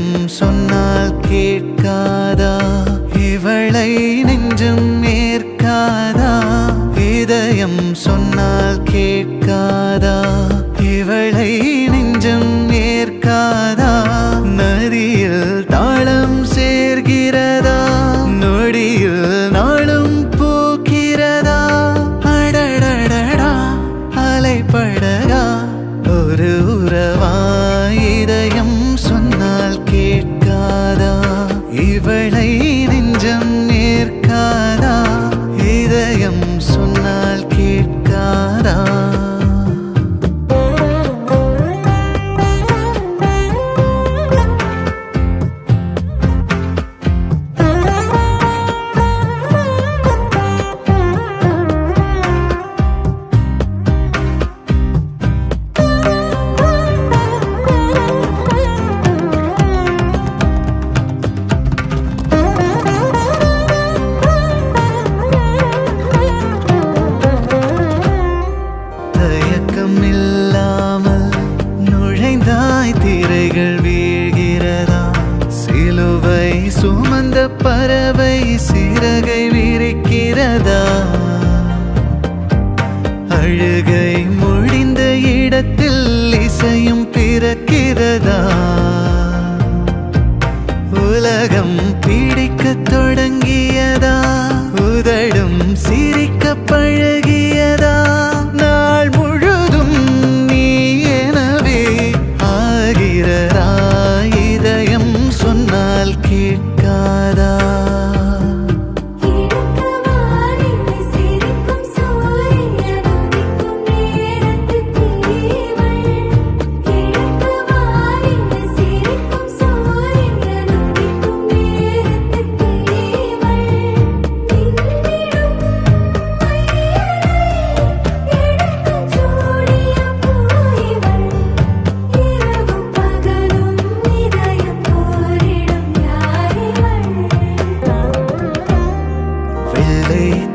இதயம் சொன்னால் கேட்காதா இவளை நெஞ்சம் ஏற்காதா இதயம் சொன்னால் கேட்காதா இவளை நெஞ்சம் ஏற்காதா நதியில் தாளம் சேர்கிறதா நொடியில் நாளும் பூக்கிறதா அடடடடா அலைப்படகா ஒரு உறவா இதயம் சொன்னால் கேட்காதா இவளை நெஞ்சம் ஏற்காதா இதயம் சொன்னால் கேட்காதா இல்லாமல் நுழைந்தாய் திரைகள் வீழ்கிறதா சிலுவை சுமந்த பறவை சிறகை விரிக்கிறதா அழுகை முடிந்த இடத்தில் இசையும் பிறக்கிறதா உலகம் பிடிக்க தொடங்கியதா உதடும் சிரிக்க பழக